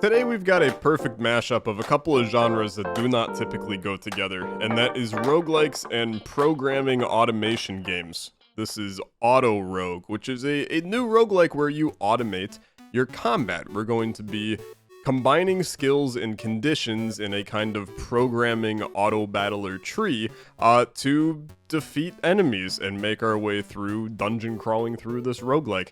Today we've got a perfect mashup of a couple of genres that do not typically go together, and that is roguelikes and programming automation games. This is Auto Rogue, which is a new roguelike where you automate your combat. We're going to be combining skills and conditions in a kind of programming auto-battler tree to defeat enemies and make our way through dungeon crawling through this roguelike.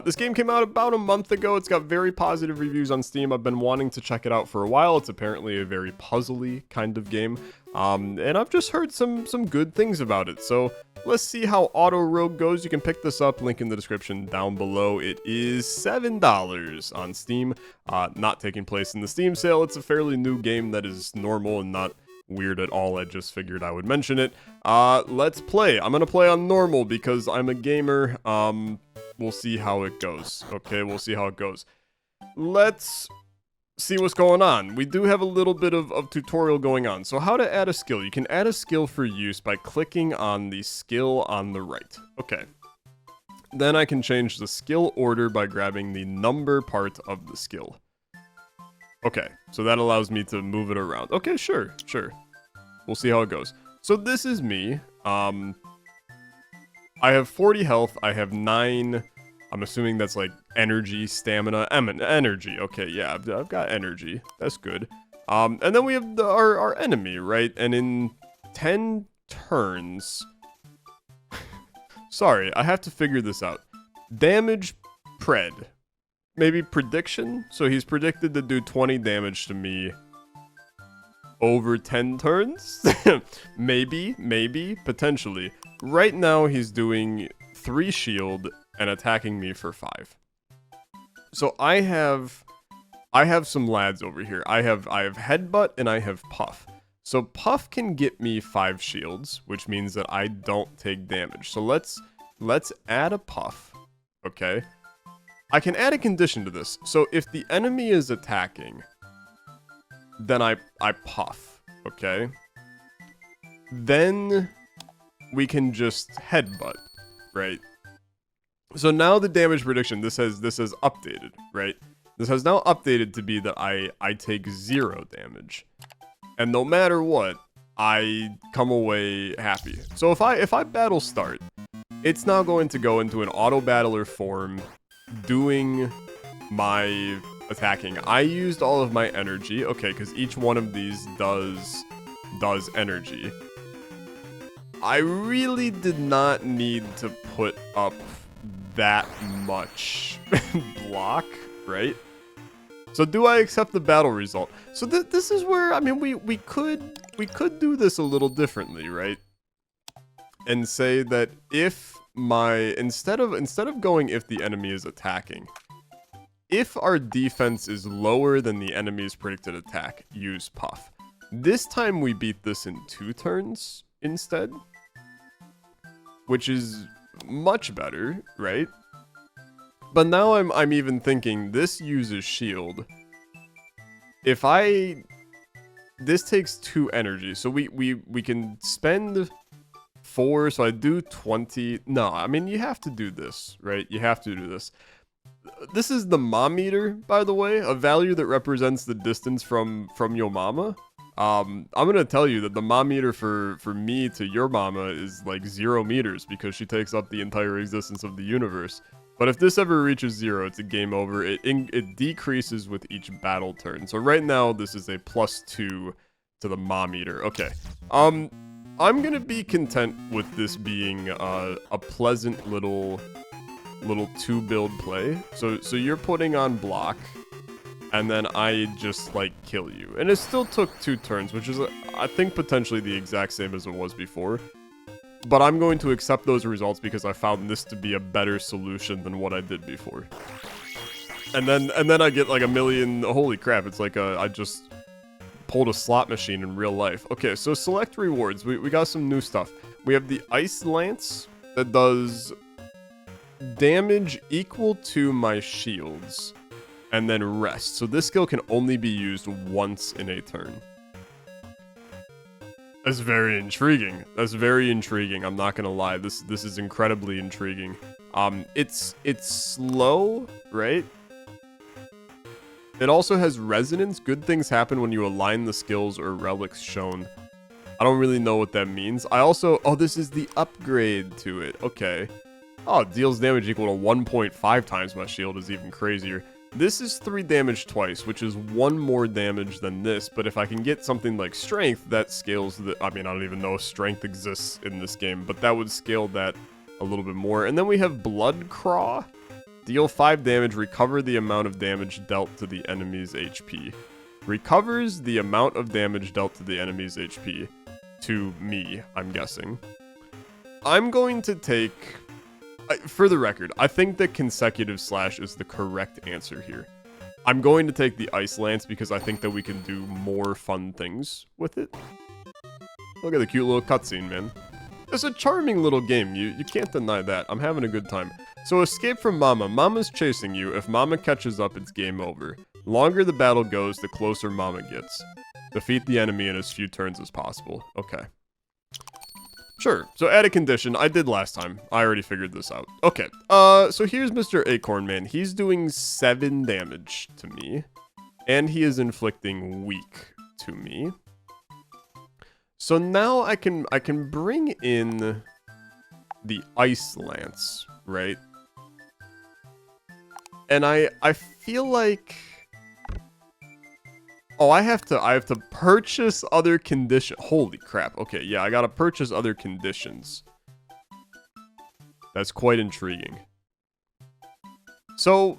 This game came out about a month ago. It's got very positive reviews on Steam. I've been wanting to check it out for a while. It's apparently a very puzzly kind of game, and I've just heard some good things about it. So let's see how Auto Rogue goes. You can pick this up, link in the description down below. It is $7 on Steam, not taking place in the Steam sale. It's a fairly new game that is normal and not weird at all. I just figured I would mention it. Let's play. I'm gonna play on normal because I'm a gamer. We'll see how it goes. Okay, we'll see how it goes. Let's see what's going on. We do have a little bit of tutorial going on. So how to add a skill. You can add a skill for use by clicking on the skill on the right. Okay. Then I can change the skill order by grabbing the number part of the skill. Okay, so that allows me to move it around. Okay, sure. We'll see how it goes. So this is me. I have 40 health. I have 9. I'm assuming that's like energy, stamina, energy. Okay, yeah, I've got energy. That's good. And then we have our enemy, right? And in 10 turns... Sorry, I have to figure this out. Damage pred. Maybe prediction? So he's predicted to do 20 damage to me over 10 turns? maybe, potentially. Right now he's doing 3 shield and attacking me for 5. So I have some lads over here. I have headbutt and I have puff. So puff can get me 5 shields, which means that I don't take damage. So let's add a puff. Okay. I can add a condition to this. So if the enemy is attacking, then I puff, okay? Then we can just headbutt, right? So now the damage prediction, this has updated, right? This has now updated to be that I take 0 damage. And no matter what, I come away happy. So if I battle start, it's now going to go into an auto battler form doing my attacking. I used all of my energy, okay, because each one of these does energy. I really did not need to put up that much block, right? So do I accept the battle result? So this is where, I mean, we could do this a little differently, right? And say that if instead of going if the enemy is attacking, if our defense is lower than the enemy's predicted attack, use puff. This time we beat this in 2 turns instead, which is much better, right? But now I'm even thinking this uses shield. This takes 2 energy, so we can spend 4, so I do 20. No, I mean, you have to do this, right? You have to do this. This is the mom meter, by the way, a value that represents the distance from your mama. I'm gonna tell you that the mom meter for me to your mama is like 0 meters because she takes up the entire existence of the universe. But if this ever reaches 0, it's a game over. It decreases with each battle turn. So right now, this is a +2 to the mom meter. Okay. I'm gonna be content with this being a pleasant little 2-build play. So you're putting on block, and then I just like kill you, and it still took 2 turns, which is I think potentially the exact same as it was before. But I'm going to accept those results because I found this to be a better solution than what I did before. And then I get like a million. Holy crap! It's like I just pulled a slot machine in real life. Okay, so select rewards. We got some new stuff. We have the Ice Lance that does damage equal to my shields, and then rest. So this skill can only be used once in a turn. That's very intriguing. That's very intriguing. I'm not gonna lie. This is incredibly intriguing. It's slow, right? It also has resonance. Good things happen when you align the skills or relics shown. I don't really know what that means. I also... Oh, this is the upgrade to it. Okay. Oh, it deals damage equal to 1.5 times my shield is even crazier. This is 3 damage twice, which is 1 more damage than this. But if I can get something like strength, that scales the... I mean, I don't even know if strength exists in this game, but that would scale that a little bit more. And then we have Blood Craw. Deal 5 damage, recover the amount of damage dealt to the enemy's HP. Recovers the amount of damage dealt to the enemy's HP. To me, I'm guessing. I'm going to take... For the record, I think that consecutive slash is the correct answer here. I'm going to take the Ice Lance because I think that we can do more fun things with it. Look at the cute little cutscene, man. It's a charming little game. You can't deny that. I'm having a good time. So escape from Mama. Mama's chasing you. If Mama catches up, it's game over. Longer the battle goes, the closer Mama gets. Defeat the enemy in as few turns as possible. Okay. Sure. So add a condition. I did last time. I already figured this out. Okay. So here's Mr. Acorn Man. He's doing 7 damage to me. And he is inflicting weak to me. So now I can bring in the Ice Lance, right? And I feel like... Oh, I have to purchase other conditions. Holy crap. Okay, yeah, I gotta purchase other conditions. That's quite intriguing. So,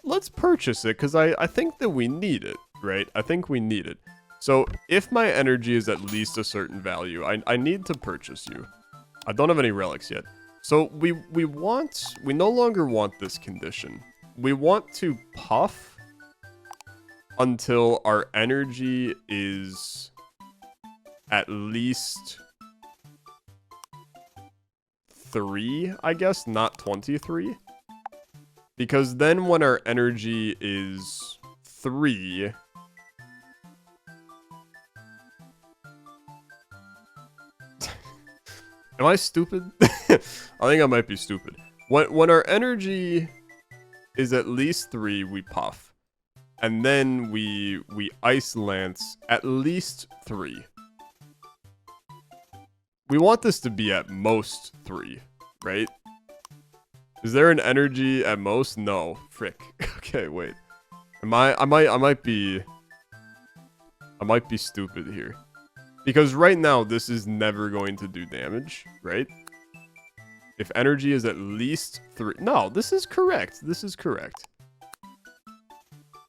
let's purchase it, because I think that we need it, right? I think we need it. So, if my energy is at least a certain value, I need to purchase you. I don't have any relics yet. So, we no longer want this condition. We want to puff until our energy is at least 3, I guess, not 23. Because then when our energy is 3... Am I stupid? I think I might be stupid. When our energy is at least 3, we puff. And then we Ice Lance at least 3. We want this to be at most 3, right? Is there an energy at most? No. Frick. Okay, wait. I might be stupid here. Because right now this is never going to do damage, right? If energy is at least 3. No, this is correct. This is correct.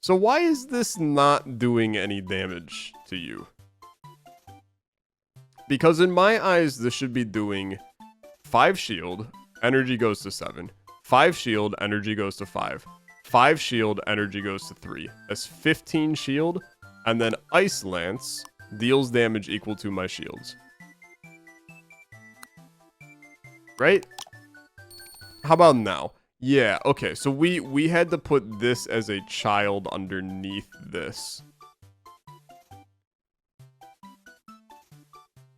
So why is this not doing any damage to you? Because in my eyes, this should be doing 5 shield, energy goes to 7. 5 shield, energy goes to 5. 5 shield, energy goes to 3. That's 15 shield, and then Ice Lance deals damage equal to my shields. Right? How about now? Yeah, okay, so we had to put this as a child underneath this.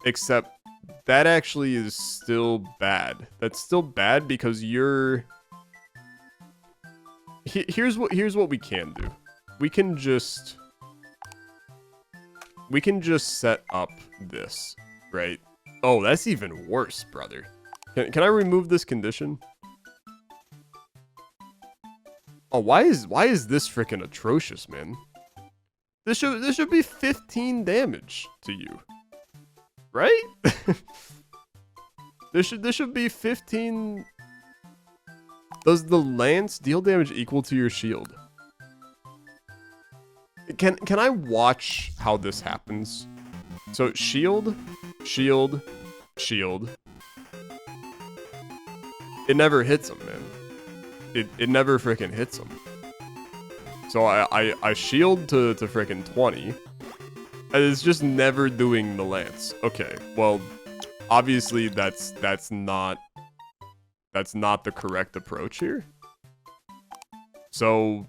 Except, that actually is still bad. That's still bad because you're... Here's what we can do. We can just set up this, right? Oh, that's even worse, brother. Can I remove this condition? Oh, why is this freaking atrocious, man? This should be 15 damage to you. Right? This should be 15. Does the lance deal damage equal to your shield? Can I watch how this happens? So shield, shield, shield. It never hits him, man. It never freaking hits him. So I shield to freaking 20. And it's just never doing the lance. Okay, well, obviously that's not the correct approach here. So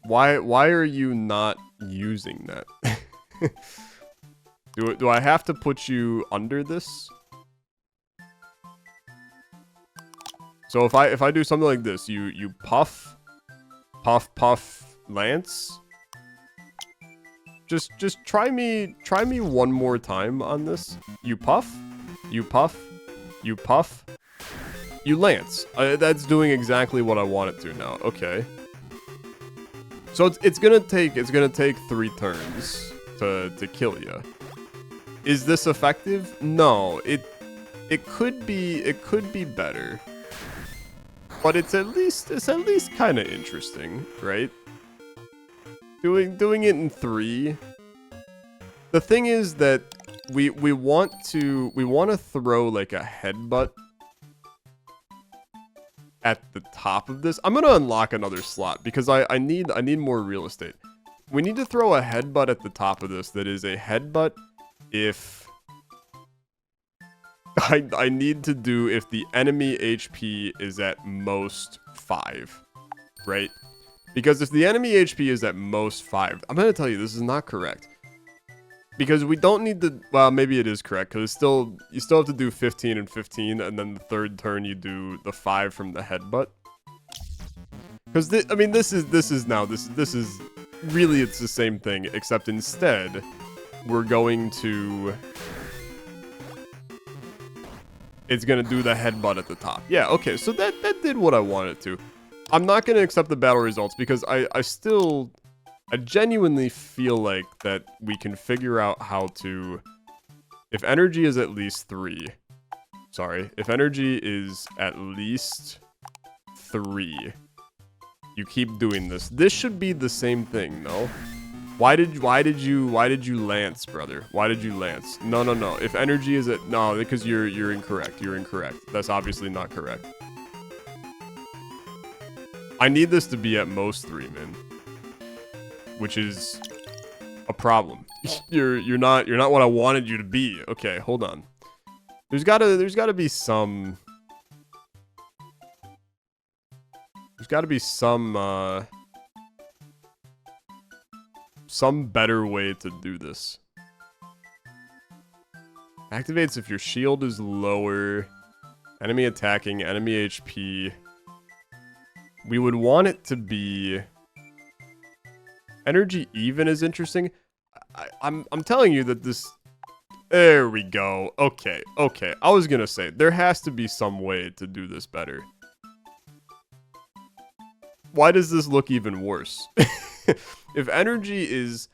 why are you not using that? Do I have to put you under this? So if I do something like this, you puff, Puff, puff, lance. Just try me one more time on this. You puff, you puff, you puff, you lance. That's doing exactly what I want it to now. Okay. So it's gonna take 3 turns to kill you. Is this effective? No. It could be better. But it's at least kind of interesting, right? Doing it in 3. The thing is that we want to throw like a headbutt at the top of this. I'm gonna unlock another slot because I need more real estate. We need to throw a headbutt at the top of this that is a headbutt if I need to do if the enemy HP is at most 5, right? Because if the enemy HP is at most 5, I'm going to tell you this is not correct. Because we don't need to, well, maybe it is correct, because you still have to do 15 and 15, and then the third turn you do the 5 from the headbutt. Because, I mean, this is really, it's the same thing, except instead, we're going to... It's going to do the headbutt at the top. Yeah, okay, so that did what I wanted to. I'm not going to accept the battle results because I genuinely feel like that we can figure out how to... If energy is at least 3... Sorry, if energy is at least 3... You keep doing this. This should be the same thing, no? Why did you lance, brother? Why did you lance? No. If energy is at... No, because you're incorrect. You're incorrect. That's obviously not correct. I need this to be at most 3, man. Which is a problem. You're not what I wanted you to be. Okay, hold on. There's gotta be some... There's gotta be some better way to do this. Activates if your shield is lower. Enemy attacking, enemy HP. We would want it to be... Energy even is interesting. I'm telling you that this... There we go. Okay. I was gonna say, there has to be some way to do this better. Why does this look even worse? If energy is...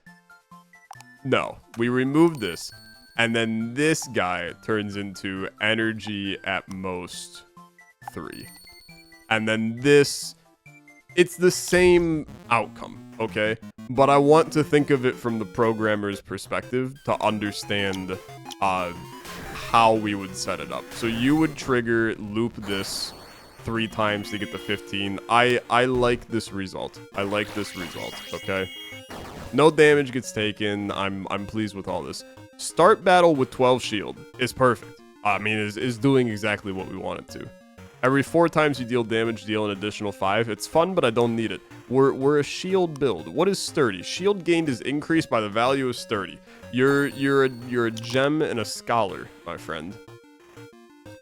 No, we remove this. And then this guy turns into energy at most 3. And then this... It's the same outcome, okay? But I want to think of it from the programmer's perspective to understand how we would set it up. So you would trigger, loop this 3 times to get the 15. I like this result. I like this result, okay? No damage gets taken. I'm pleased with all this. Start battle with 12 shield is perfect. I mean, is doing exactly what we want it to. Every 4 times you deal damage, deal an additional 5. It's fun, but I don't need it. We're a shield build. What is sturdy? Shield gained is increased by the value of sturdy. You're a gem and a scholar, my friend.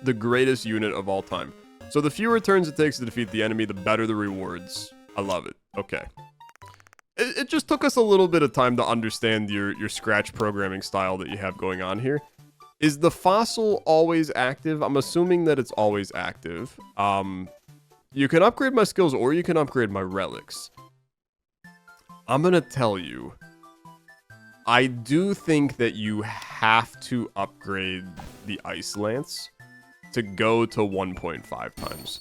The greatest unit of all time. So the fewer turns it takes to defeat the enemy, the better the rewards. I love it. Okay. It just took us a little bit of time to understand your Scratch programming style that you have going on here. Is the fossil always active? I'm assuming that it's always active. You can upgrade my skills or you can upgrade my relics. I'm gonna tell you, I do think that you have to upgrade the Ice Lance to go to 1.5 times.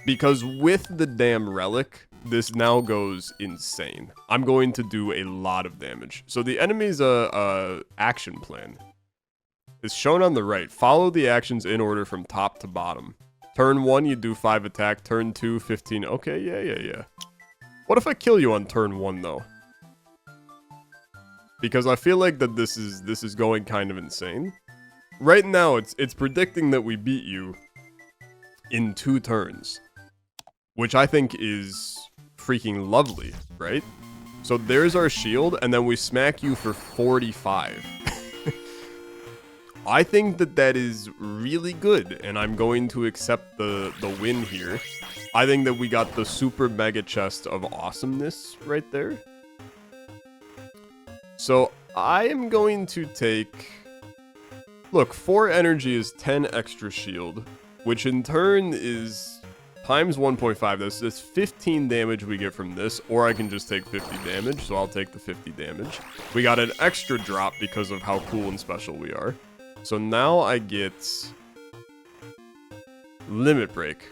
Because with the damn relic, this now goes insane. I'm going to do a lot of damage. So the enemy's action plan is shown on the right. Follow the actions in order from top to bottom. Turn 1, you do 5 attack. Turn 2, 15. Okay, yeah. What if I kill you on turn 1, though? Because I feel like that this is going kind of insane. Right now, it's predicting that we beat you in 2 turns. Which I think is freaking lovely, right? So there's our shield, and then we smack you for 45. I think that that is really good, and I'm going to accept the win here. I think that we got the super mega chest of awesomeness right there. So I am going to take... Look, 4 energy is 10 extra shield, which in turn is times 1.5. That's 15 damage we get from this, or I can just take 50 damage, so I'll take the 50 damage. We got an extra drop because of how cool and special we are. So now I get Limit Break.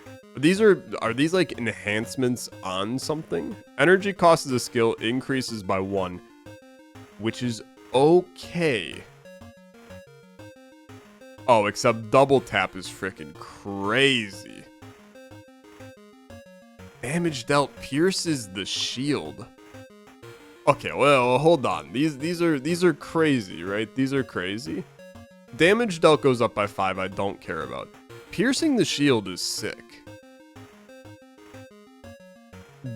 Are these like enhancements on something? Energy cost as a skill increases by 1, which is okay. Oh, except double tap is freaking crazy. Damage dealt pierces the shield. Okay, well, hold on. These are crazy, right? These are crazy. Damage dealt goes up by 5, I don't care about. Piercing the shield is sick.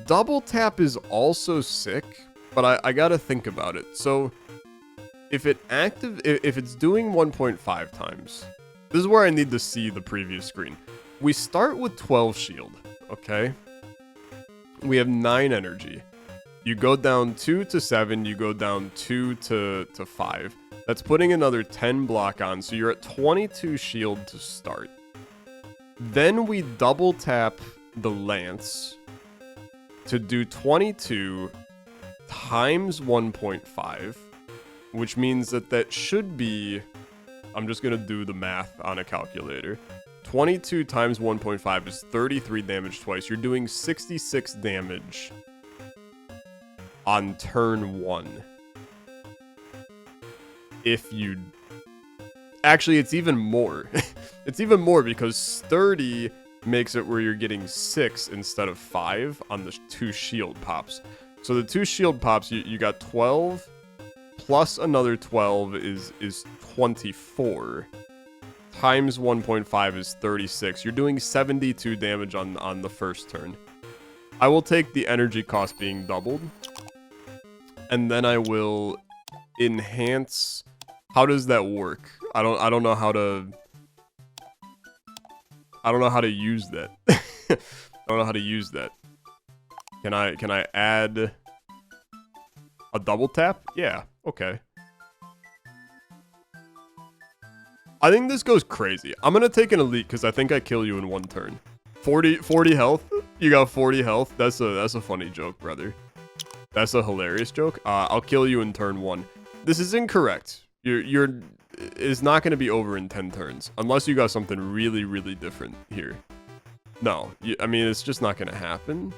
Double tap is also sick, but I gotta think about it. So, if it's doing 1.5 times, this is where I need to see the previous screen. We start with 12 shield, okay? We have 9 energy. You go down 2 to 7, you go down 2 to 5. That's putting another 10 block on, so you're at 22 shield to start. Then we double tap the lance to do 22 times 1.5, which means that should be, I'm just going to do the math on a calculator. 22 times 1.5 is 33 damage twice. You're doing 66 damage on turn 1. If you... Actually, it's even more. It's even more because sturdy makes it where you're getting 6 instead of 5 on the 2 shield pops. So the 2 shield pops, you got 12 plus another 12 is 24. Times 1.5 is 36. You're doing 72 damage on the first turn. I will take the energy cost being doubled. And then I will enhance... How does that work? I don't know how to... I don't know how to use that. I don't know how to use that. Can I add a double tap? Yeah, okay. I think this goes crazy. I'm gonna take an elite because I think I kill you in 1 turn. 40 health? You got 40 health? That's a funny joke, brother. That's a hilarious joke. I'll kill you in turn 1. This is incorrect. It's not going to be over in 10 turns. Unless you got something really, really different here. No. I mean, it's just not going to happen.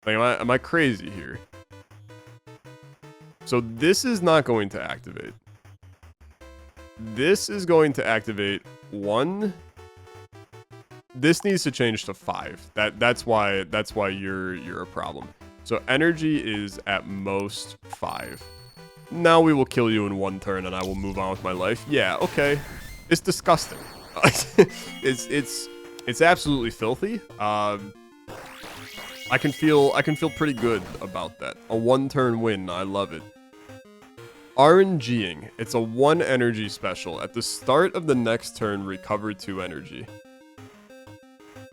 Like, am I crazy here? So this is not going to activate. This is going to activate 1. This needs to change to 5. That's why you're a problem. So energy is at most 5. Now we will kill you in 1 turn and I will move on with my life. Yeah, okay. It's disgusting. It's absolutely filthy. I can feel pretty good about that. A 1-turn win. I love it. RNGing. It's a 1 energy special. At the start of the next turn, recover 2 energy.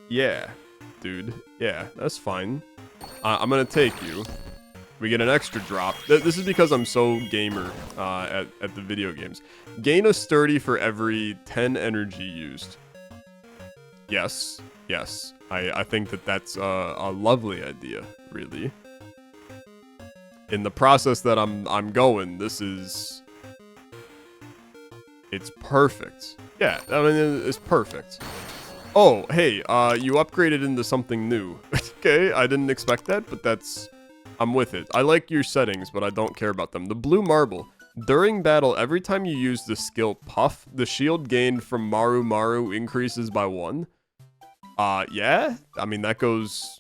Yeah, dude. Yeah, that's fine. I'm gonna take you. We get an extra drop. This is because I'm so gamer at the video games. Gain a sturdy for every 10 energy used. Yes, yes. I think that's a lovely idea, really. In the process that I'm going, it's perfect. Yeah, I mean, it's perfect. Oh, hey, you upgraded into something new. Okay, I didn't expect that, but I'm with it. I like your settings, but I don't care about them. The blue marble. During battle, every time you use the skill Puff, the shield gained from Maru Maru increases by 1. Yeah? I mean, that goes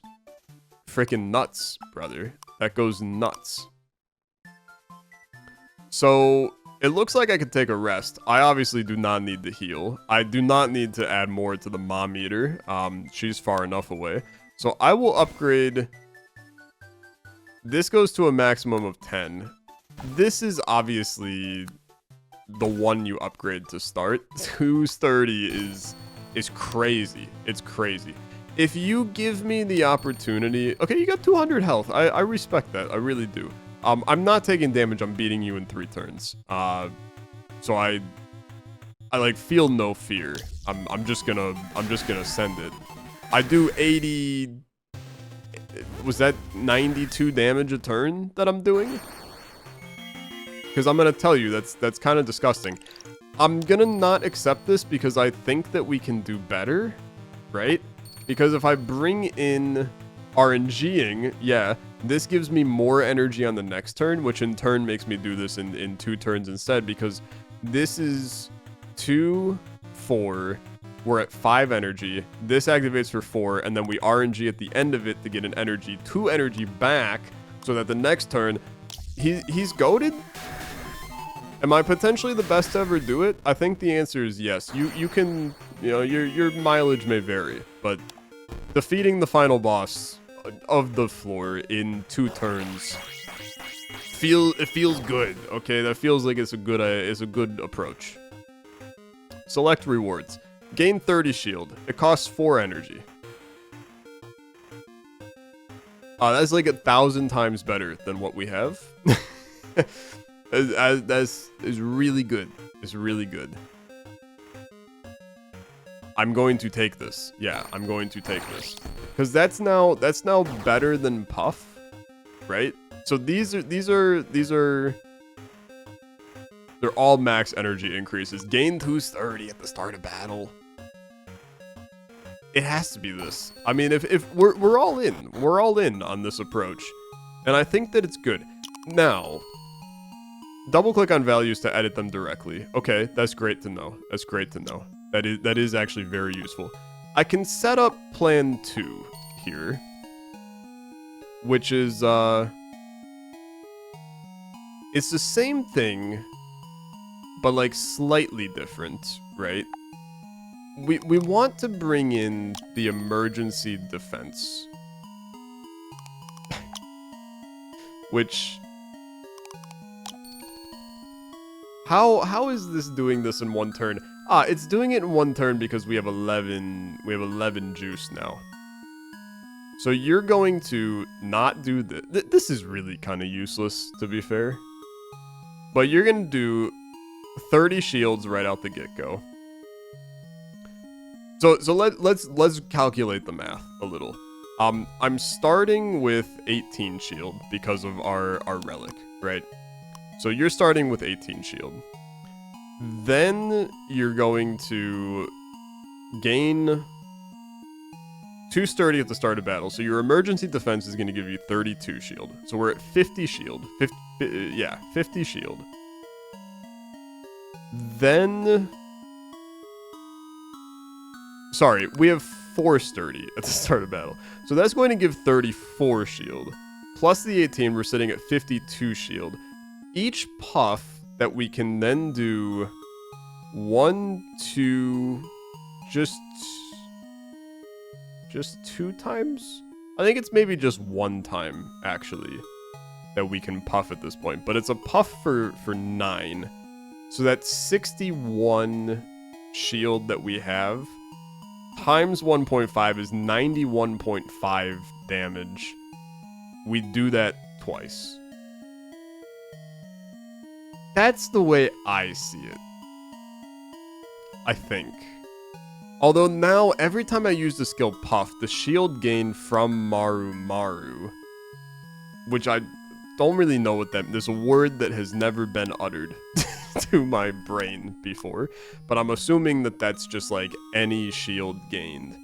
freaking nuts, brother. That goes nuts. So, it looks like I could take a rest. I obviously do not need to heal. I do not need to add more to the mom meter. She's far enough away. So I will upgrade. This goes to a maximum of 10. this is obviously the one you upgrade to start. 230 is crazy. It's crazy. If you give me the opportunity... Okay, you got 200 health. I respect that. I really do. I'm not taking damage. I'm beating you in 3 turns. So I like feel no fear. I'm just gonna send it. I do 80... Was that 92 damage a turn that I'm doing? Because I'm gonna tell you, that's kind of disgusting. I'm gonna not accept this because I think that we can do better, right? Because if I bring in RNGing, yeah, this gives me more energy on the next turn, which in turn makes me do this in 2 turns instead, because this is 2, 4, we're at 5 energy, this activates for 4, and then we RNG at the end of it to get an energy, 2 energy back, so that the next turn, he's goated? Am I potentially the best to ever do it? I think the answer is yes. You can, you know, your mileage may vary, but defeating the final boss of the floor in 2 turns, it feels good. Okay, that feels like it's a good approach. Select rewards. Gain 30 shield. It costs 4 energy. That's like 1,000 times better than what we have. That's really good. It's really good. I'm going to take this. Yeah, I'm going to take this. Because that's now better than Puff, right? So these are they're all max energy increases. Gain 230 at the start of battle. It has to be this. I mean, if we're all in. We're all in on this approach. And I think that it's good. Now, double click on values to edit them directly. Okay, that's great to know. That's great to know. That is actually very useful. I can set up plan 2 here, which is it's the same thing, but like slightly different, right? We want to bring in the emergency defense, which how is this doing this in 1 turn? It's doing it in 1 turn because we have 11 juice now. So you're going to not do this. This is really kind of useless, to be fair. But you're going to do 30 shields right out the get-go. So let's calculate the math a little. I'm starting with 18 shield because of our relic, right? So you're starting with 18 shield. Then you're going to gain 2 sturdy at the start of battle. So your emergency defense is going to give you 32 shield. So we're at 50 shield. 50 shield. Then... Sorry, we have 4 sturdy at the start of battle. So that's going to give 34 shield. Plus the 18, we're sitting at 52 shield. Each puff that we can then do 1, 2, just 2 times? I think it's maybe just 1 time, actually, that we can puff at this point. But it's a puff for 9. So that's 61 shield that we have. Times 1.5 is 91.5 damage. We do that twice. That's the way I see it. I think. Although now, every time I use the skill Puff, the shield gain from Maru, which I don't really know what that... There's a word that has never been uttered to my brain before, but I'm assuming that that's just like any shield gained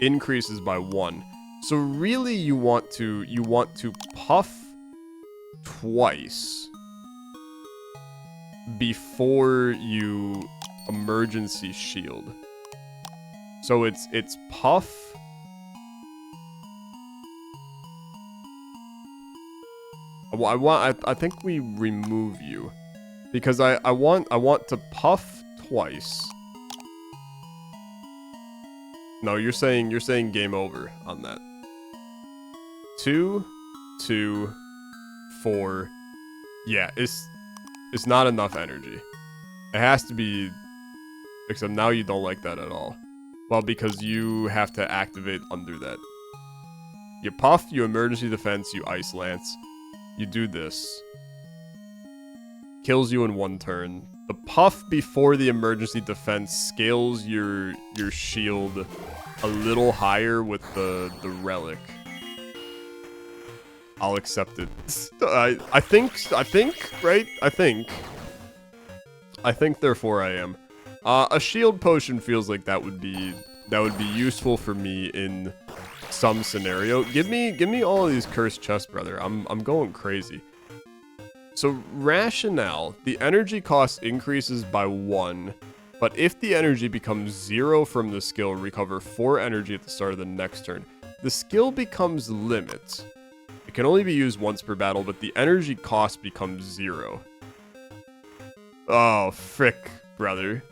increases by 1. So really you want to puff twice before you emergency shield. So it's puff. I think we remove you. Because I want to puff twice. No, you're saying game over on that. 2, 2, 4, Yeah, it's not enough energy. It has to be, except now you don't like that at all. Well, because you have to activate under that. You puff, you emergency defense, you ice lance. You do this. Kills you in 1 turn. The puff before the emergency defense scales your shield a little higher with the relic. I'll accept it. I think, right? I think, therefore I am. A shield potion feels like that would be useful for me in some scenario. Give me all of these cursed chests, brother. I'm going crazy. So rationale, the energy cost increases by 1, but if the energy becomes 0 from the skill, recover 4 energy at the start of the next turn. The skill becomes limit. It can only be used once per battle, but the energy cost becomes 0. Oh, frick, brother.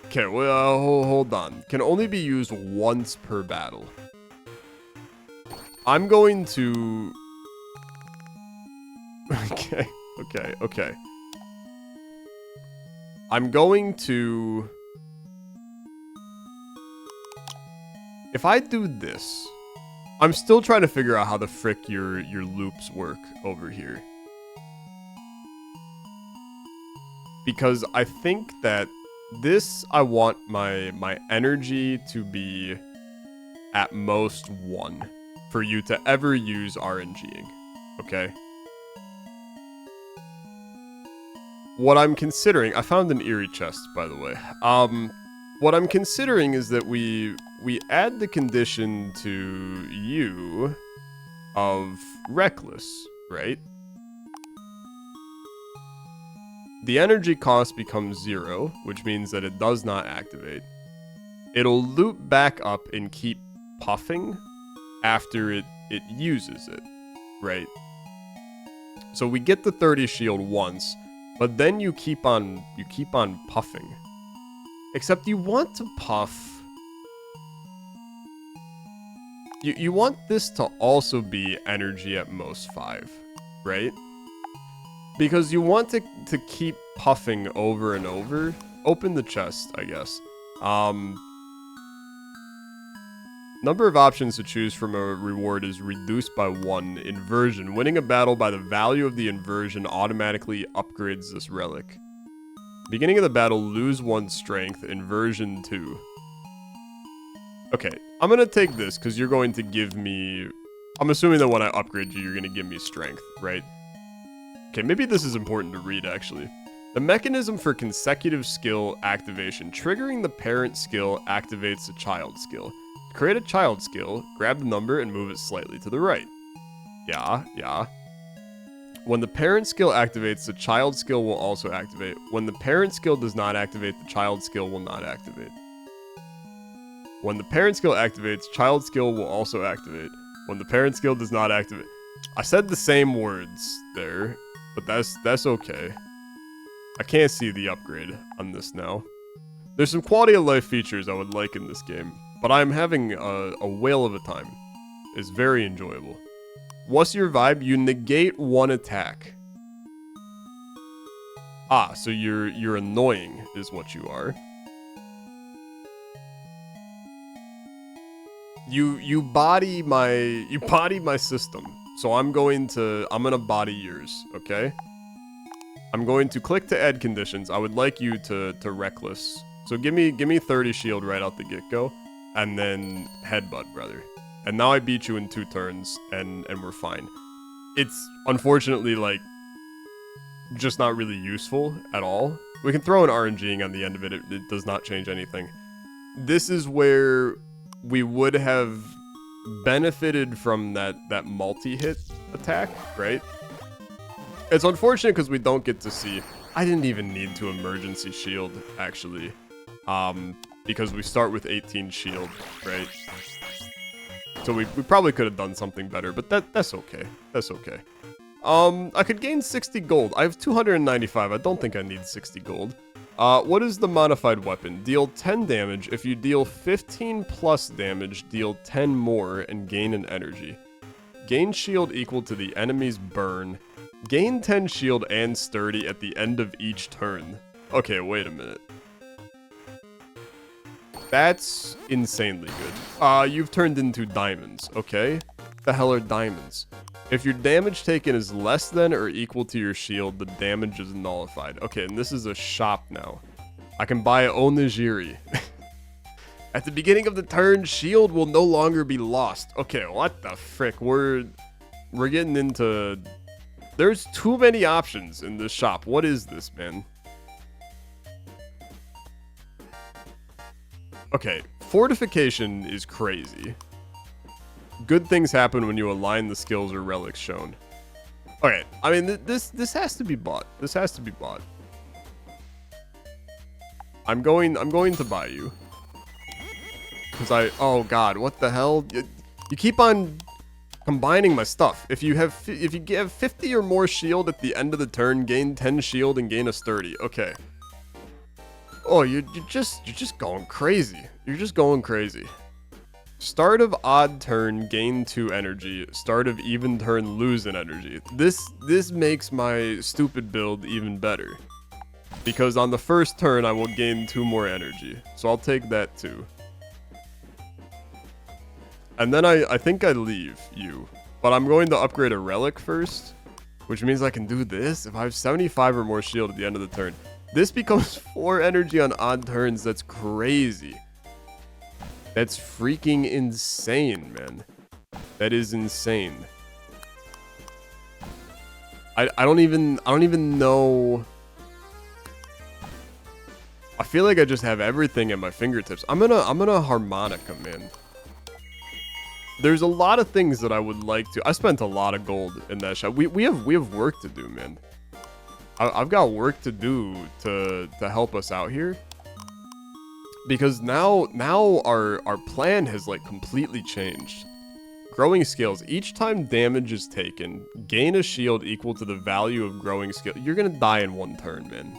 Okay, well, hold on. Can only be used once per battle. I'm going to... Okay. I'm going to... If I do this... I'm still trying to figure out how the frick your loops work over here. Because I think that this, I want my energy to be at most 1 for you to ever use RNGing, okay? What I'm considering, I found an eerie chest, by the way. What I'm considering is that we add the condition to you of reckless, right? The energy cost becomes 0, which means that it does not activate. It'll loop back up and keep puffing after it uses it, right? So we get the 30 shield once, but then you keep on puffing. Except you want to puff. You want this to also be energy at most 5, right? Because you want to keep puffing over and over. Open the chest, I guess. Number of options to choose from a reward is reduced by 1. Inversion. Winning a battle by the value of the inversion automatically upgrades this relic. Beginning of the battle, lose 1 strength. Inversion 2. Okay, I'm gonna take this because you're going to give me... I'm assuming that when I upgrade you, you're gonna give me strength, right? Okay, maybe this is important to read, actually. The mechanism for consecutive skill activation. Triggering the parent skill activates the child skill. To create a child skill, grab the number and move it slightly to the right. Yeah. When the parent skill activates, the child skill will also activate. When the parent skill does not activate, the child skill will not activate. When the parent skill activates, child skill will also activate. When the parent skill does not activate... I said the same words there, but that's okay. I can't see the upgrade on this now. There's some quality of life features I would like in this game, but I'm having a whale of a time. It's very enjoyable. What's your vibe? You negate 1 attack. Ah, so you're annoying is what you are. You body my system. So I'm gonna body yours, okay? I'm going to click to add conditions. I would like you to reckless. So give me 30 shield right out the get-go, and then headbutt, brother. And now I beat you in 2 turns, and we're fine. It's unfortunately like just not really useful at all. We can throw an RNGing on the end of it. It does not change anything. This is where we would have benefited from that multi-hit attack, right? It's unfortunate because we don't get to see... I didn't even need to emergency shield, actually. Because we start with 18 shield, right? So we probably could have done something better, but that's okay. That's okay. I could gain 60 gold. I have 295. I don't think I need 60 gold. What is the modified weapon? Deal 10 damage. If you deal 15 plus damage, deal 10 more and gain an energy. Gain shield equal to the enemy's burn. Gain 10 shield and sturdy at the end of each turn. Okay, wait a minute. That's insanely good. You've turned into diamonds, okay? The hell are diamonds? If your damage taken is less than or equal to your shield, the damage is nullified. Okay, and this is a shop now. I can buy onigiri. At the beginning of the turn, shield will no longer be lost. Okay, what the frick? We're getting into... There's too many options in this shop. What is this, man? Okay, fortification is crazy. Good things happen when you align the skills or relics shown. Okay, I mean, this has to be bought. This has to be bought. I'm going to buy you. Because oh god, what the hell? You keep on combining my stuff. If you have 50 or more shield at the end of the turn, gain 10 shield and gain a sturdy. Okay. Oh, you're just going crazy. You're just going crazy. Start of odd turn, gain 2 energy. Start of even turn, lose an energy. This makes my stupid build even better. Because on the first turn, I will gain 2 more energy. So I'll take that too. And then I think I leave you. But I'm going to upgrade a relic first. Which means I can do this. If I have 75 or more shield at the end of the turn. This becomes 4 energy on odd turns. That's crazy. That's freaking insane, man. That is insane. I don't even know. I feel like I just have everything at my fingertips. I'm gonna harmonica, man. There's a lot of things that I would like to. I spent a lot of gold in that shop. We have work to do, man. I've got work to do to help us out here. Because now our plan has like completely changed. Growing skills. Each time damage is taken, gain a shield equal to the value of growing skill. You're gonna die in 1 turn, man.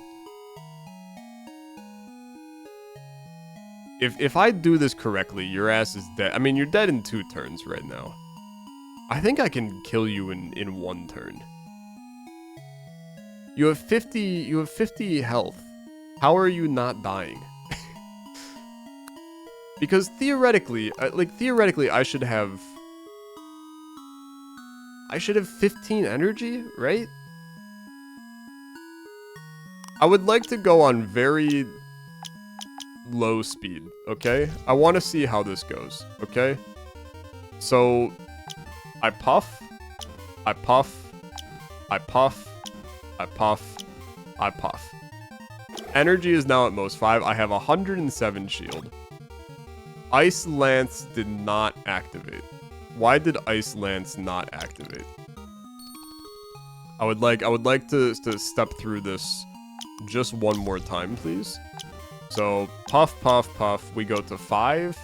If I do this correctly, your ass is dead. I mean, you're dead in 2 turns right now. I think I can kill you in 1 turn. You have 50 health. How are you not dying? Because theoretically, I should have 15 energy, right? I would like to go on very low speed, okay? I want to see how this goes, okay? So, I puff, I puff, I puff, I puff, I puff. Energy is now at most 5. I have 107 shield. Ice Lance did not activate. Why did Ice Lance not activate? I would like to step through this just one more time, please. So puff, puff, puff. We go to 5.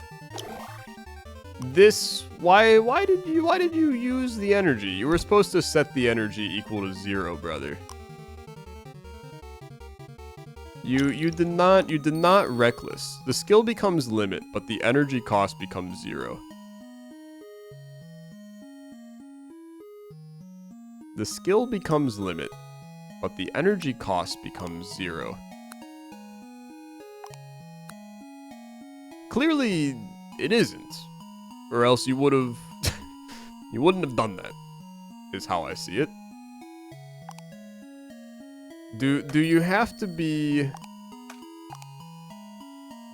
This why did you use the energy? You were supposed to set the energy equal to 0, brother. You did not reckless. The skill becomes limit, but the energy cost becomes 0. The skill becomes limit, but the energy cost becomes 0. Clearly, it isn't. Or else you would have... you wouldn't have done that, is how I see it. Do you have to be...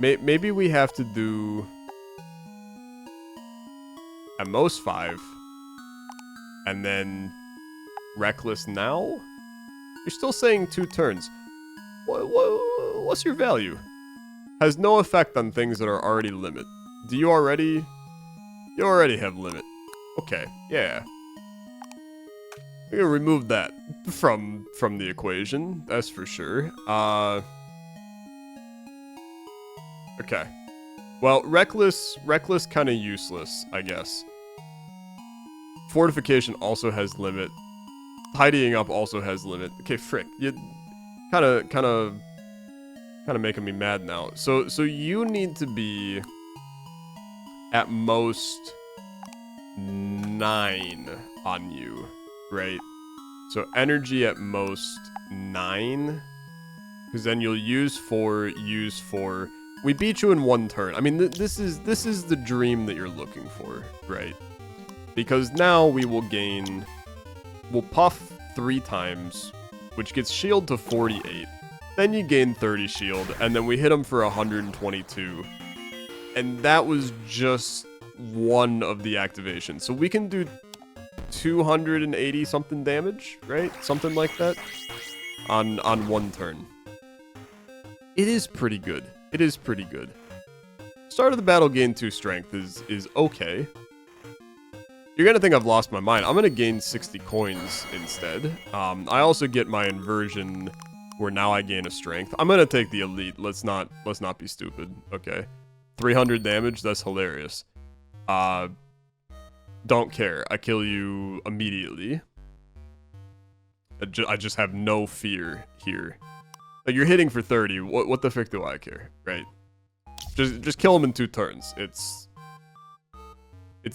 Maybe we have to do... at most 5. And then... reckless now? You're still saying 2 turns. What's your value? Has no effect on things that are already limit. Do you already... you already have limit. Okay, yeah. We're gonna remove that from the equation, that's for sure. Okay. Well, reckless kind of useless, I guess. Fortification also has limit. Tidying up also has limit. Okay, frick. You kind of Kind of making me mad now. So you need to be at most 9 on you, right? So energy at most 9, because then you'll use 4. We beat you in 1 turn. I mean, this is the dream that you're looking for, right? Because now we'll puff 3 times, which gets shield to 48. Then you gain 30 shield, and then we hit him for 122. And that was just one of the activations. So we can do 280 something damage, right? Something like that on 1 turn. It is pretty good. It is pretty good. Start of the battle, gain 2 strength is okay. You're gonna think I've lost my mind. I'm gonna gain 60 coins instead. I also get my inversion, where now I gain a strength. I'm gonna take the elite. Let's not be stupid. Okay, 300 damage. That's hilarious. Don't care. I kill you immediately. I just have no fear here. Like, you're hitting for 30. What the frick do I care, right? Just kill him in 2 turns. It's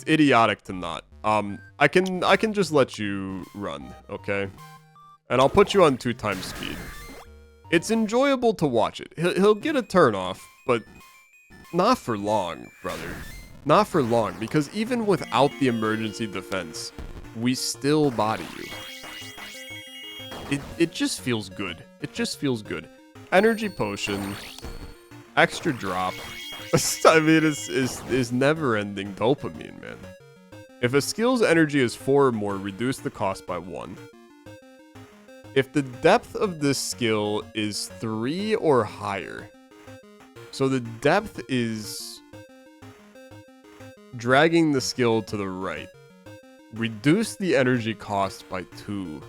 idiotic to not. I can just let you run, okay? And I'll put you on 2 times speed. It's enjoyable to watch it. He'll get a turn off, but not for long, brother. Not for long, because even without the emergency defense, we still body you. It just feels good. It just feels good. Energy potion, extra drop. I mean, it's never-ending dopamine, man. If a skill's energy is 4 or more, reduce the cost by 1. If the depth of this skill is 3 or higher, so the depth is dragging the skill to the right, reduce the energy cost by 2.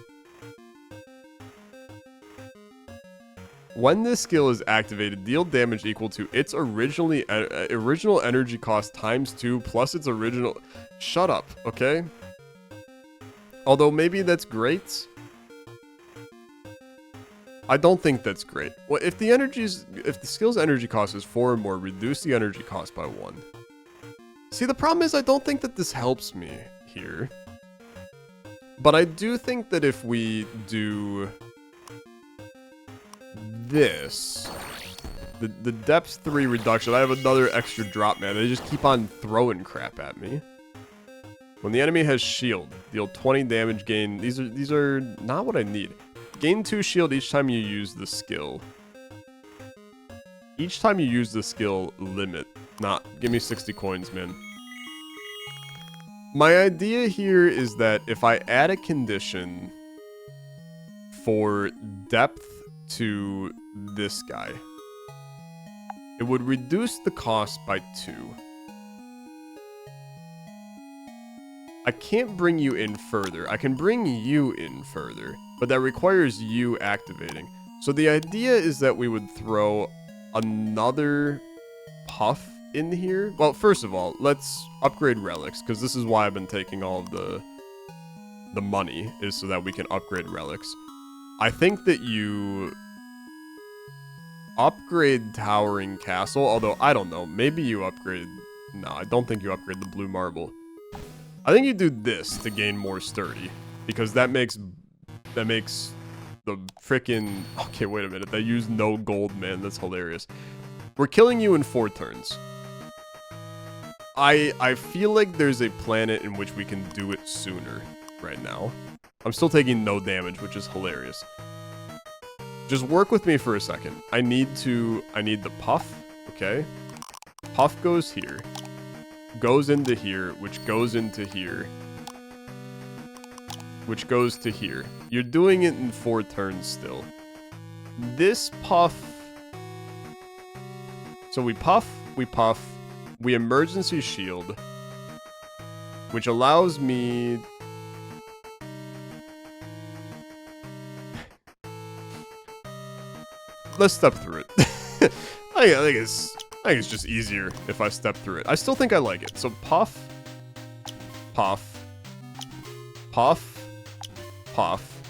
When this skill is activated, deal damage equal to its original energy cost times 2 plus its original... Shut up, okay? Although maybe that's great. I don't think that's great. Well, if the skill's energy cost is 4 or more, reduce the energy cost by 1. See, the problem is I don't think that this helps me here. But I do think that if we do this, the depth 3 reduction, I have another extra drop, man. They just keep on throwing crap at me. When the enemy has shield, deal 20 damage, gain. These are not what I need. Gain 2 shield each time you use the skill. Each time you use the skill limit. Give me 60 coins, man. My idea here is that if I add a condition for depth to this guy, it would reduce the cost by 2. I can't bring you in further. I can bring you in further, but that requires you activating. So the idea is that we would throw another puff in here. Well, first of all, let's upgrade relics, because this is why I've been taking all of the money, is so that we can upgrade relics. I think that you upgrade Towering Castle, although I don't know, maybe you upgrade... No, I don't think you upgrade the blue marble. I think you do this to gain more sturdy, because that makes the frickin'... Okay, wait a minute, they use no gold, man, that's hilarious. We're killing you in 4 turns. I feel like there's a planet in which we can do it sooner right now. I'm still taking no damage, which is hilarious. Just work with me for a second. I need the puff, okay? Puff goes here. Goes into here, which goes into here. Which goes to here. You're doing it in 4 turns still. This puff... So we puff, we emergency shield, which allows me... Let's step through it. I think it's just easier if I step through it. I still think I like it. So puff, puff, puff, puff,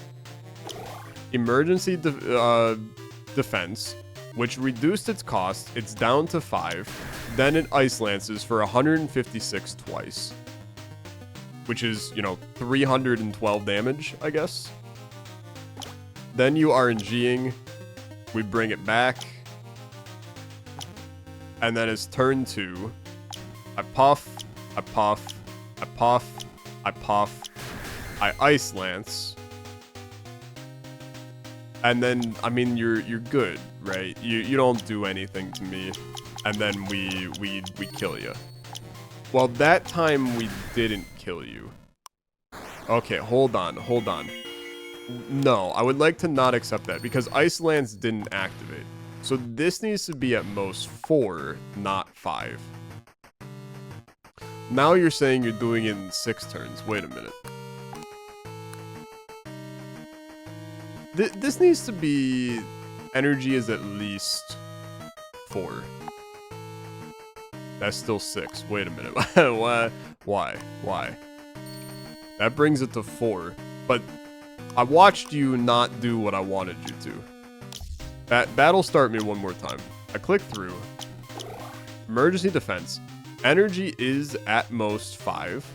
emergency defense, which reduced its cost. It's down to 5. Then it Ice Lances for 156 twice, which is, you know, 312 damage, I guess. Then you RNGing. We bring it back. And then it's turn 2. I puff, I puff, I puff, I puff, I Ice Lance. And then, I mean, you're good, right? You don't do anything to me. And then we kill you. Well, that time we didn't kill you. Okay, hold on. No, I would like to not accept that because Ice Lance didn't activate. So this needs to be at most 4, not 5. Now you're saying you're doing it in 6 turns. Wait a minute. This needs to be... Energy is at least 4. That's still 6. Wait a minute. Why? That brings it to 4. But I watched you not do what I wanted you to. Battle start me one more time. I click through. Emergency defense. Energy is at most 5.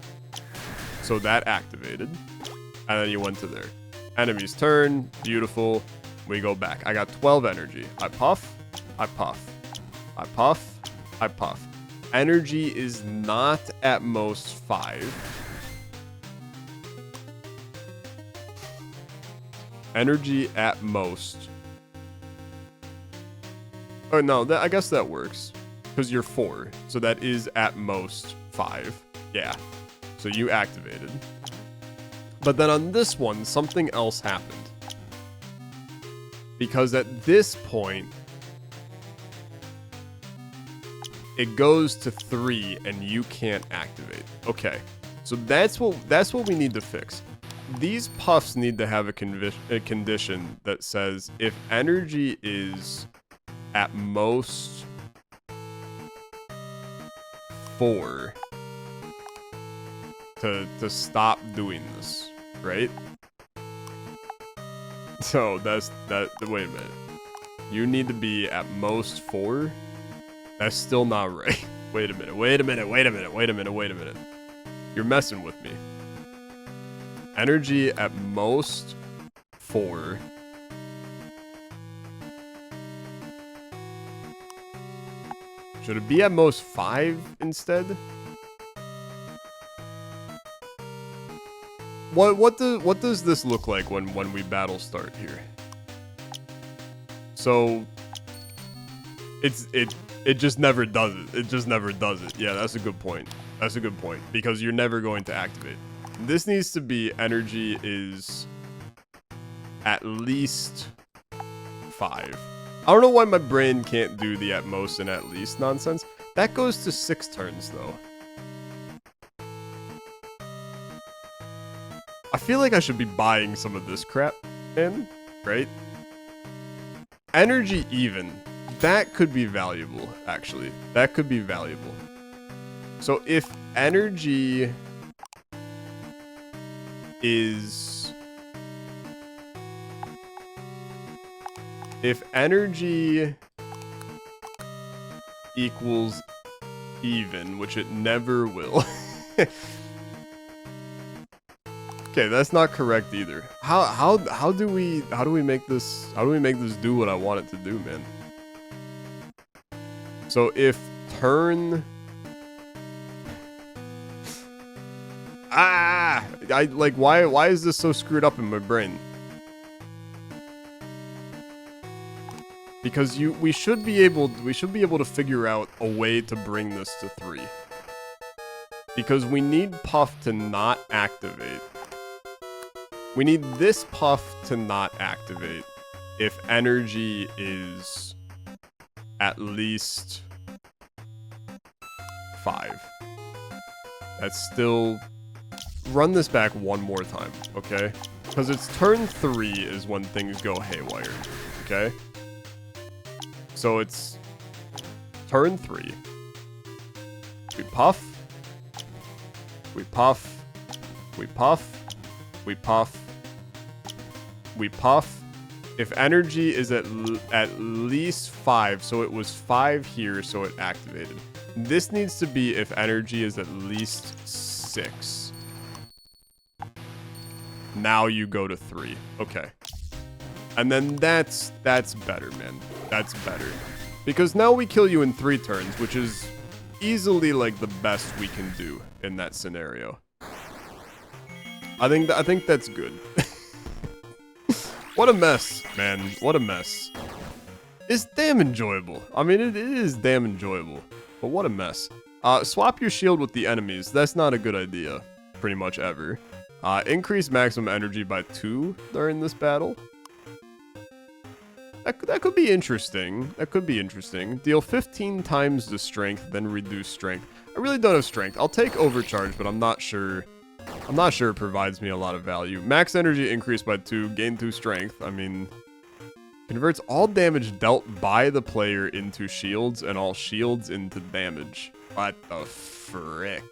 So that activated. And then you went to there. Enemy's turn. Beautiful. We go back. I got 12 energy. I puff. I puff. I puff. I puff. Energy is not at most 5. Energy at most. Oh, no. I guess that works. Because you're 4. So that is at most 5. Yeah. So you activated. But then on this one, something else happened. Because at this point, it goes to 3 and you can't activate. Okay. So that's what we need to fix. These puffs need to have a condition that says if energy is at most 4 to stop doing this, right? So that's that. Wait a minute. You need to be at most 4. That's still not right. Wait a minute. You're messing with me. Energy at most 4. Should it be at most 5 instead? What does this look like when we battle start here? So it just never does it. It just never does it. Yeah, that's a good point. Because you're never going to activate. This needs to be energy is at least 5. I don't know why my brain can't do the at most and at least nonsense. That goes to 6 turns though. I feel like I should be buying some of this crap in, right? Energy even. That could be valuable, actually. That could be valuable. So if energy is... If energy equals even, which it never will... Okay, that's not correct either. How do we make this do what I want it to do, man? So if turn why is this so screwed up in my brain? Because we should be able to figure out a way to bring this to 3. Because we need Puff to not activate. We need this Puff to not activate if energy is at least 5. That's still... Run this back one more time, okay? Because it's turn 3 is when things go haywire, okay? So it's turn 3. We puff. We puff. We puff. We puff. We puff. if energy is at least 5, so it was 5 here, so it activated. This needs to be if energy is at least 6. Now you go to 3. Okay. And then that's better, man. That's better. Because now we kill you in 3 turns, which is easily like the best we can do in that scenario. I think that's good. What a mess, man. What a mess. It's damn enjoyable. I mean, it is damn enjoyable. But what a mess. Swap your shield with the enemies. That's not a good idea. Pretty much ever. Increase maximum energy by 2 during this battle. That could be interesting. That could be interesting. Deal 15 times the strength, then reduce strength. I really don't have strength. I'll take overcharge, but I'm not sure. I'm not sure it provides me a lot of value. Max energy increased by 2, gain 2 strength. I mean, converts all damage dealt by the player into shields and all shields into damage. What the frick?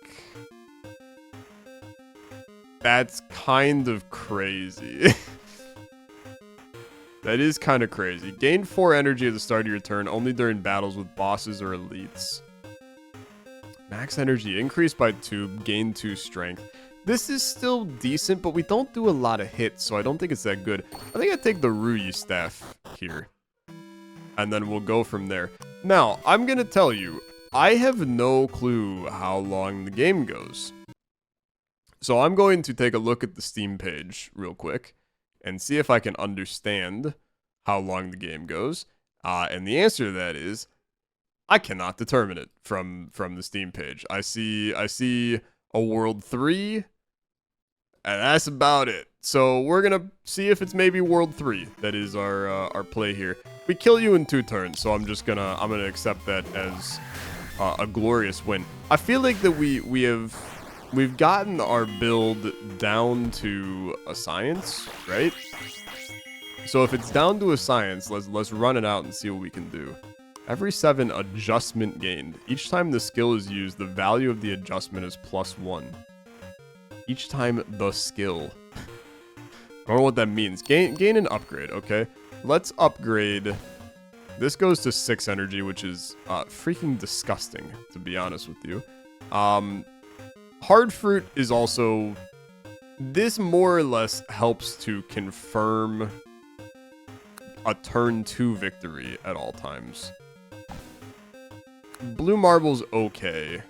That's kind of crazy. That is kind of crazy. Gain 4 energy at the start of your turn, only during battles with bosses or elites. Max energy increased by 2, gain 2 strength. This is still decent, but we don't do a lot of hits, so I don't think it's that good. I think I take the Ruyi staff here. And then we'll go from there. Now, I'm going to tell you, I have no clue how long the game goes. So I'm going to take a look at the Steam page real quick and see if I can understand how long the game goes. And the answer to that is, I cannot determine it from the Steam page. I see a World 3, and that's about it. So we're gonna see if it's maybe World 3 that is our play here. We kill you in 2 turns, so I'm gonna accept that as a glorious win. I feel like that we've gotten our build down to a science, right? So if it's down to a science, let's run it out and see what we can do. Every 7 adjustment gained. Each time the skill is used, the value of the adjustment is +1. Each time the skill. I don't know what that means. Gain an upgrade, okay? Let's upgrade. This goes to 6 energy, which is freaking disgusting, to be honest with you. Hard fruit is also... This more or less helps to confirm a turn 2 victory at all times. Blue marble's okay.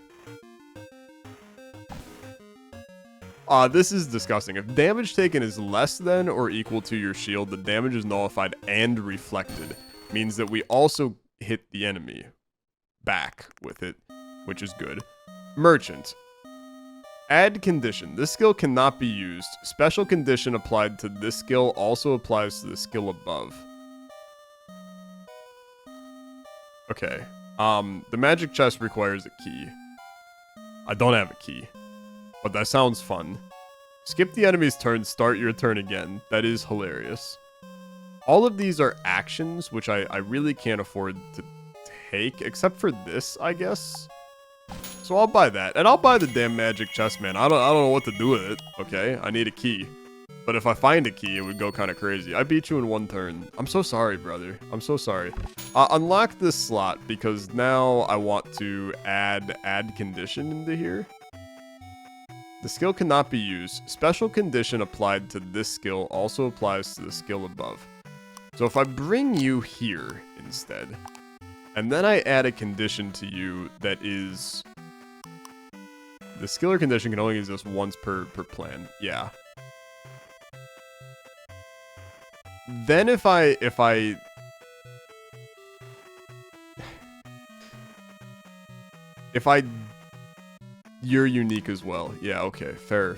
This is disgusting. If damage taken is less than or equal to your shield, the damage is nullified and reflected. Means that we also hit the enemy back with it, which is good. Merchant. Add condition. This skill cannot be used. Special condition applied to this skill also applies to the skill above. Okay. The magic chest requires a key. I don't have a key. But that sounds fun. Skip the enemy's turn, start your turn again. That is hilarious. All of these are actions, which I really can't afford to take, except for this, I guess. So I'll buy that. And I'll buy the damn magic chest, man. I don't know what to do with it, okay? I need a key. But if I find a key, it would go kind of crazy. I beat you in 1 turn. I'm so sorry, brother. I'm so sorry. Unlock this slot, because now I want to add condition into here. The skill cannot be used. Special condition applied to this skill also applies to the skill above. So if I bring you here instead, and then I add a condition to you that is... The skill or condition can only exist once per plan. Yeah. Then if I you're unique as well. Yeah, okay. Fair.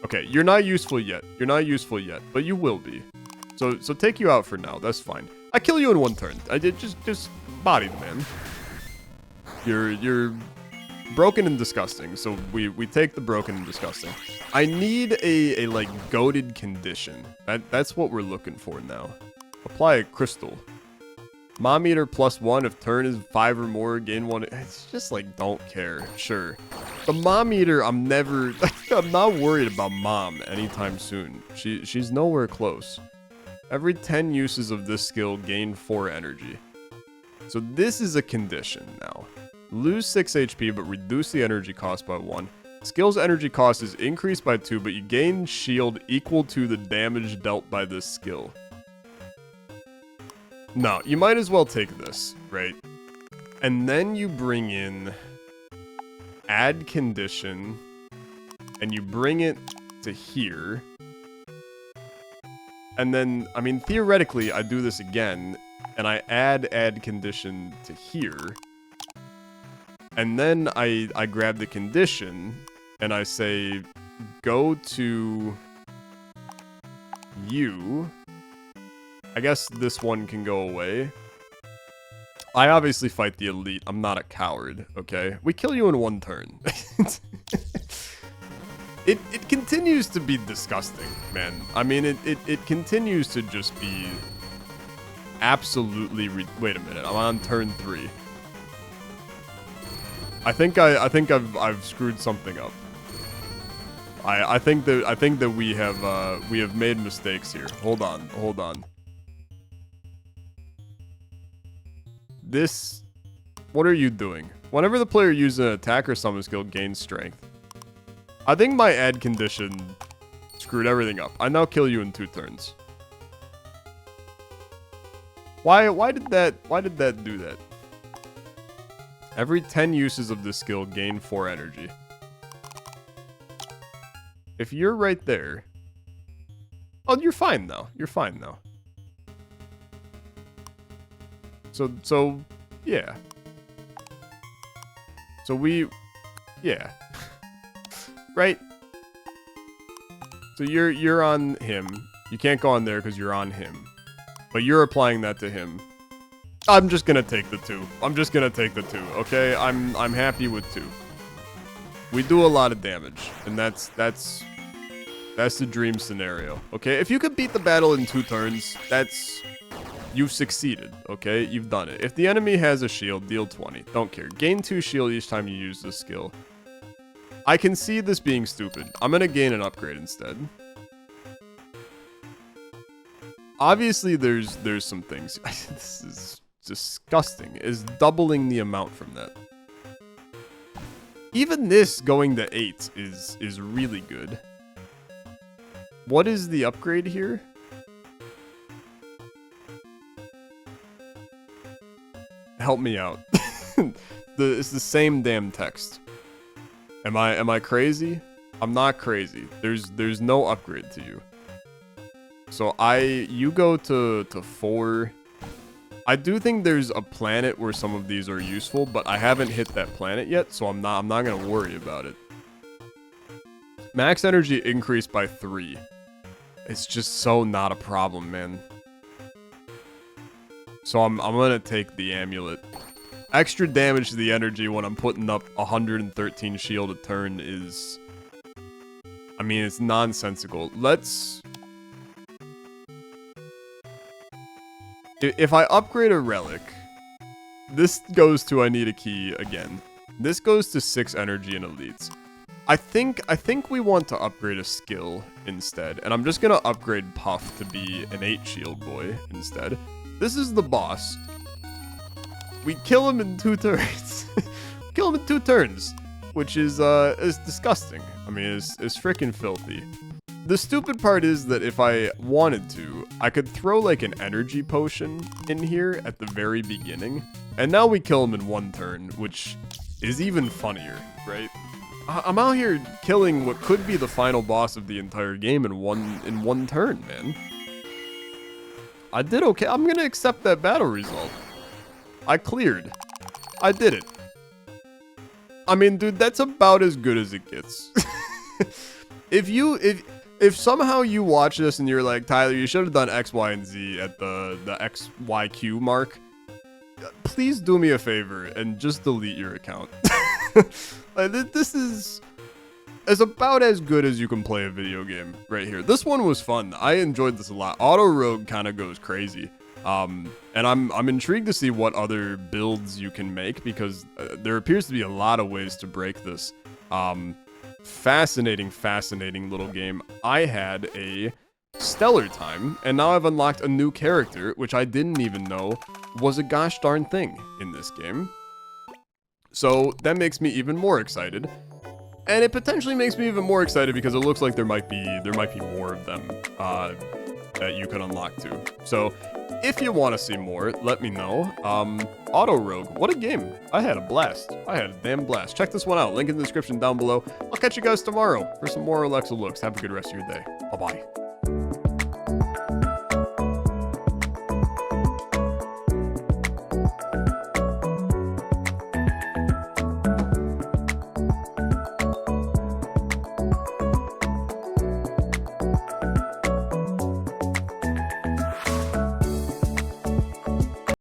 Okay, you're not useful yet. But you will be. So take you out for now. That's fine. I kill you in 1 turn. I did just body the man. You're broken and disgusting. So we take the broken and disgusting. I need a like goated condition. That's what we're looking for now. Apply a crystal. Mom meter +1 if turn is 5 or more, gain 1. It's just like, don't care. Sure. The mom meter, I'm not worried about mom anytime soon. She's nowhere close. Every 10 uses of this skill, gain 4 energy. So this is a condition now. Lose 6 HP, but reduce the energy cost by 1. Skill's energy cost is increased by 2, but you gain shield equal to the damage dealt by this skill. No, you might as well take this, right? And then you bring in add condition, and you bring it to here. And then, I mean, theoretically, I do this again, and I add condition to here. And then I grab the condition, and I say, go to you. I guess this one can go away. I obviously fight the elite. I'm not a coward, okay? We kill you in 1 turn. It continues to be disgusting, man. I mean, it continues to just be absolutely wait a minute. I'm on turn 3. I think I've screwed something up. I think that we have made mistakes here. Hold on. This, what are you doing? Whenever the player uses an attack or summon skill, gains strength. I think my add condition screwed everything up. I now kill you in 2 turns. Why did that do that? Every 10 uses of this skill, gain 4 energy. If you're right there... Oh, you're fine now. You're fine now. So, yeah. So yeah. Right? So you're on him. You can't go on there because you're on him. But you're applying that to him. I'm just gonna take the 2. Okay? I'm happy with 2. We do a lot of damage, and that's the dream scenario. Okay? If you could beat the battle in 2 turns, you've succeeded, okay? You've done it. If the enemy has a shield, deal 20. Don't care. Gain 2 shield each time you use this skill. I can see this being stupid. I'm gonna gain an upgrade instead. Obviously, there's some things. This is disgusting. Is doubling the amount from that. Even this going to 8 is really good. What is the upgrade here? Help me out. It's the same damn text. Am I crazy? I'm not crazy. There's no upgrade to you. So you go to 4. I do think there's a planet where some of these are useful, but I haven't hit that planet yet, so I'm not gonna worry about it. Max energy increased by 3. It's just so not a problem, man. So I'm gonna take the amulet. Extra damage to the energy when I'm putting up 113 shield a turn is... I mean, it's nonsensical. If I upgrade a relic, this goes to I need a key again. This goes to 6 energy and elites. I think we want to upgrade a skill instead, and I'm just gonna upgrade Puff to be an 8 shield boy instead. This is the boss. We kill him in 2 turns. Kill him in 2 turns, which is disgusting. I mean, it's freaking filthy. The stupid part is that if I wanted to, I could throw like an energy potion in here at the very beginning, and now we kill him in 1 turn, which is even funnier, right? I'm out here killing what could be the final boss of the entire game in one turn, man. I did okay. I'm gonna accept that battle result. I cleared. I did it. I mean, dude, that's about as good as it gets. If somehow you watch this and you're like, Tyler, you should have done X, Y, and Z at the XYQ mark, please do me a favor and just delete your account. This is about as good as you can play a video game right here. This one was fun. I enjoyed this a lot. Auto Rogue kind of goes crazy. And I'm intrigued to see what other builds you can make, because there appears to be a lot of ways to break this. Fascinating little game. I had a stellar time, and now I've unlocked a new character, which I didn't even know was a gosh darn thing in this game. So that makes me even more excited. And it potentially makes me even more excited because it looks like there might be more of them that you can unlock too. So if you want to see more, let me know. Auto Rogue, what a game. I had a blast. I had a damn blast. Check this one out. Link in the description down below. I'll catch you guys tomorrow for some more Olexa looks. Have a good rest of your day. Bye-bye.